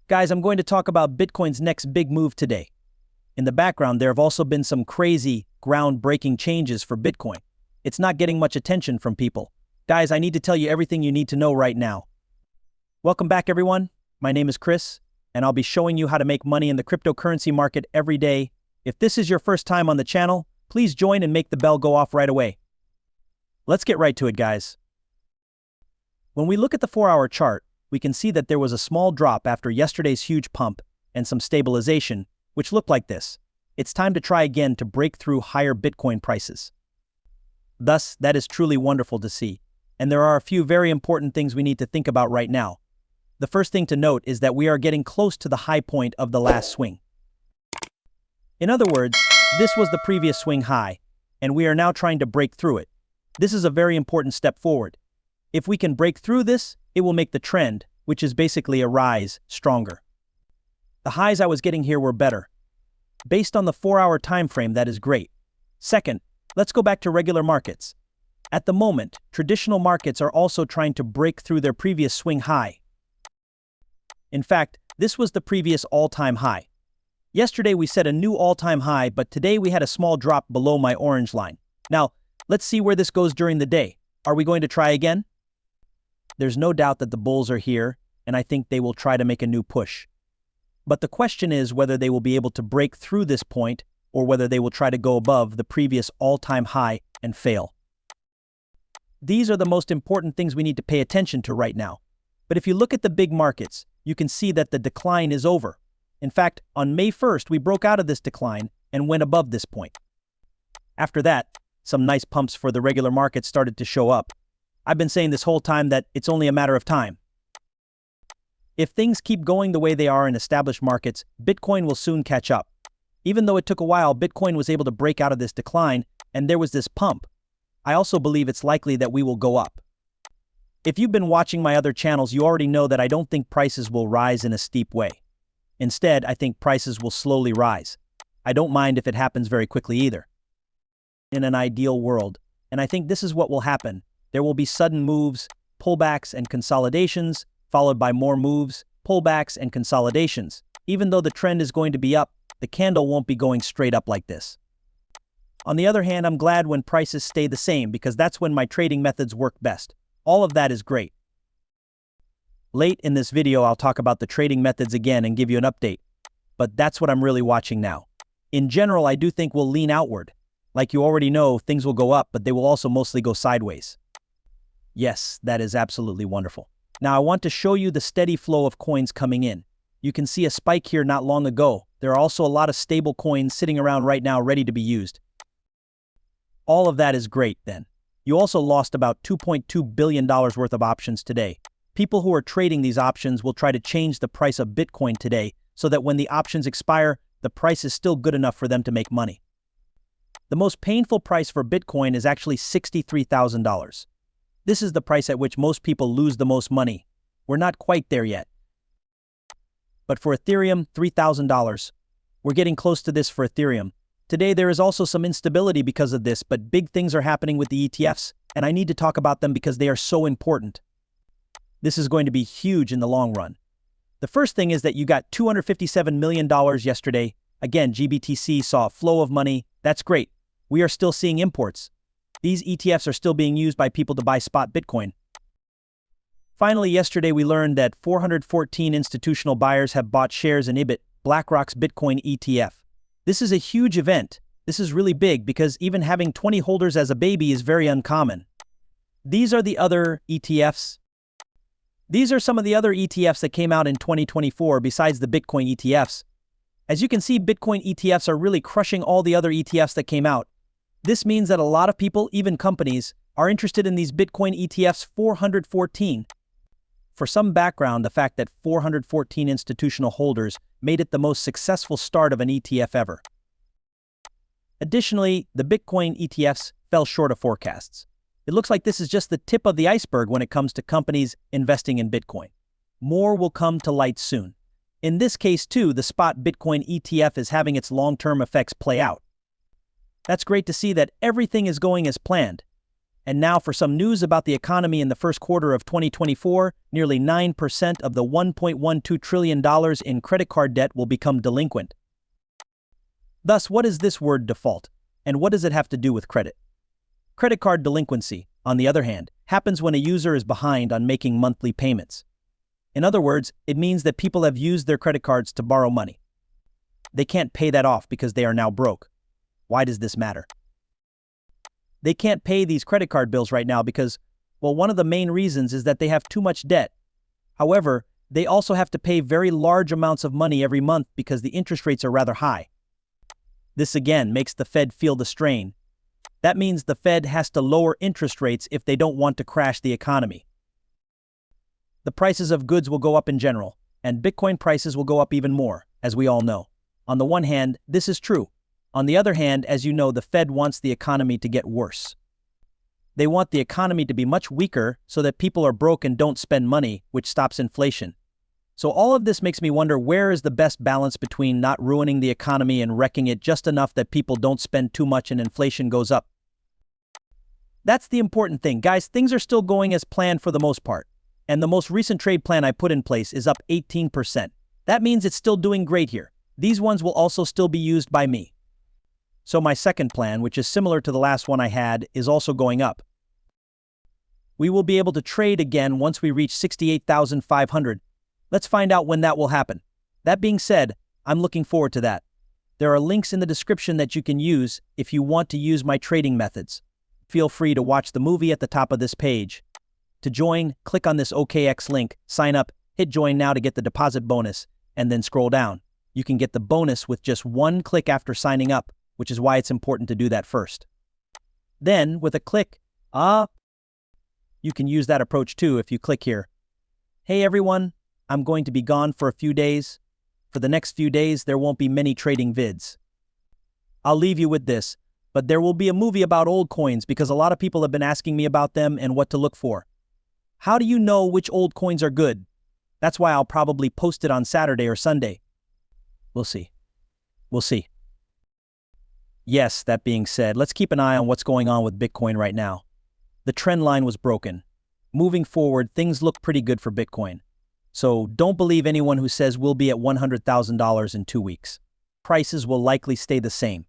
Guys, I'm going to talk about Bitcoin's next big move today. In the background, there have also been some crazy, groundbreaking changes for Bitcoin. It's not getting much attention from people. Guys, I need to tell you everything you need to know right now. Welcome back, everyone. My name is Chris, and I'll be showing you how to make money in the cryptocurrency market every day. If this is your first time on the channel, please join and make the bell go off right away. Let's get right to it, guys. When we look at the 4-hour chart, we can see that there was a small drop after yesterday's huge pump and some stabilization, which looked like this. It's time to try again to break through higher Bitcoin prices. Thus, that is truly wonderful to see. And there are a few very important things we need to think about right now. The first thing to note is that we are getting close to the high point of the last swing. In other words, this was the previous swing high, and we are now trying to break through it. This is a very important step forward. If we can break through this, it will make the trend, which is basically a rise, stronger. The highs I was getting here were better. Based on the 4-hour time frame, that is great. Second, let's go back to regular markets. At the moment, traditional markets are also trying to break through their previous swing high. In fact, this was the previous all-time high. Yesterday we set a new all-time high, but today we had a small drop below my orange line. Now, let's see where this goes during the day. Are we going to try again? There's no doubt that the bulls are here, and I think they will try to make a new push. But the question is whether they will be able to break through this point or whether they will try to go above the previous all-time high and fail. These are the most important things we need to pay attention to right now. But if you look at the big markets, you can see that the decline is over. In fact, on May 1st, we broke out of this decline and went above this point. After that, some nice pumps for the regular market started to show up. I've been saying this whole time that it's only a matter of time. If things keep going the way they are in established markets, Bitcoin will soon catch up. Even though it took a while, Bitcoin was able to break out of this decline, and there was this pump. I also believe it's likely that we will go up. If you've been watching my other channels, you already know that I don't think prices will rise in a steep way. Instead, I think prices will slowly rise. I don't mind if it happens very quickly either. In an ideal world, and I think this is what will happen, there will be sudden moves, pullbacks, and consolidations, followed by more moves, pullbacks, and consolidations. Even though the trend is going to be up, the candle won't be going straight up like this. On the other hand, I'm glad when prices stay the same because that's when my trading methods work best. All of that is great. Late in this video, I'll talk about the trading methods again and give you an update. But that's what I'm really watching now. In general, I do think we'll lean outward. Like you already know, things will go up, but they will also mostly go sideways. Yes, that is absolutely wonderful. Now I want to show you the steady flow of coins coming in. You can see a spike here not long ago. There are also a lot of stable coins sitting around right now ready to be used. All of that is great then. You also lost about $2.2 billion worth of options today. People who are trading these options will try to change the price of Bitcoin today so that when the options expire, the price is still good enough for them to make money. The most painful price for Bitcoin is actually $63,000. This is the price at which most people lose the most money. We're not quite there yet. But for Ethereum, $3,000. We're getting close to this for Ethereum. Today there is also some instability because of this, but big things are happening with the ETFs, and I need to talk about them because they are so important. This is going to be huge in the long run. The first thing is that you got $257 million yesterday. Again, GBTC saw a flow of money. That's great. We are still seeing imports. These ETFs are still being used by people to buy spot Bitcoin. Finally, yesterday we learned that 414 institutional buyers have bought shares in elliott, BlackRock's Bitcoin ETF. This is a huge event. This is really big because even having 20 holders as a baby is very uncommon. These are the other ETFs. These are some of the other ETFs that came out in 2024 besides the Bitcoin ETFs. As you can see, Bitcoin ETFs are really crushing all the other ETFs that came out. This means that a lot of people, even companies, are interested in these Bitcoin ETFs 414. For some background, the fact that 414 institutional holders made it the most successful start of an ETF ever. Additionally, the Bitcoin ETFs fell short of forecasts. It looks like this is just the tip of the iceberg when it comes to companies investing in Bitcoin. More will come to light soon. In this case too, the spot Bitcoin ETF is having its long-term effects play out. That's great to see that everything is going as planned. And now for some news about the economy in the first quarter of 2024, nearly 9% of the $1.12 trillion in credit card debt will become delinquent. Thus, what is this word default, and what does it have to do with credit? Credit card delinquency, on the other hand, happens when a user is behind on making monthly payments. In other words, it means that people have used their credit cards to borrow money. They can't pay that off because they are now broke. Why does this matter? They can't pay these credit card bills right now because, well, one of the main reasons is that they have too much debt. However, they also have to pay very large amounts of money every month because the interest rates are rather high. This again makes the Fed feel the strain. That means the Fed has to lower interest rates if they don't want to crash the economy. The prices of goods will go up in general, and Bitcoin prices will go up even more, as we all know. On the one hand, this is true. On the other hand, as you know, the Fed wants the economy to get worse. They want the economy to be much weaker so that people are broke and don't spend money, which stops inflation. So all of this makes me wonder, where is the best balance between not ruining the economy and wrecking it just enough that people don't spend too much and inflation goes up? That's the important thing. Guys, things are still going as planned for the most part. And the most recent trade plan I put in place is up 18%. That means it's still doing great here. These ones will also still be used by me. So my second plan, which is similar to the last one I had, is also going up. We will be able to trade again once we reach 68,500. Let's find out when that will happen. That being said, I'm looking forward to that. There are links in the description that you can use if you want to use my trading methods. Feel free to watch the movie at the top of this page. To join, click on this OKX link, sign up, hit join now to get the deposit bonus, and then scroll down. You can get the bonus with just one click after signing up, which is why it's important to do that first. Then, with a click, you can use that approach too if you click here. Hey everyone, I'm going to be gone for a few days. For the next few days, there won't be many trading vids. I'll leave you with this, but there will be a movie about old coins because a lot of people have been asking me about them and what to look for. How do you know which old coins are good? That's why I'll probably post it on Saturday or Sunday. We'll see. We'll see. Yes, that being said, let's keep an eye on what's going on with Bitcoin right now. The trend line was broken. Moving forward, things look pretty good for Bitcoin. So don't believe anyone who says we'll be at $100,000 in 2 weeks. Prices will likely stay the same.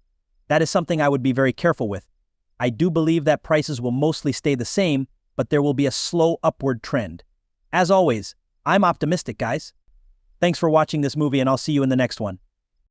That is something I would be very careful with. I do believe that prices will mostly stay the same, but there will be a slow upward trend. As always, I'm optimistic, guys. Thanks for watching this movie, and I'll see you in the next one.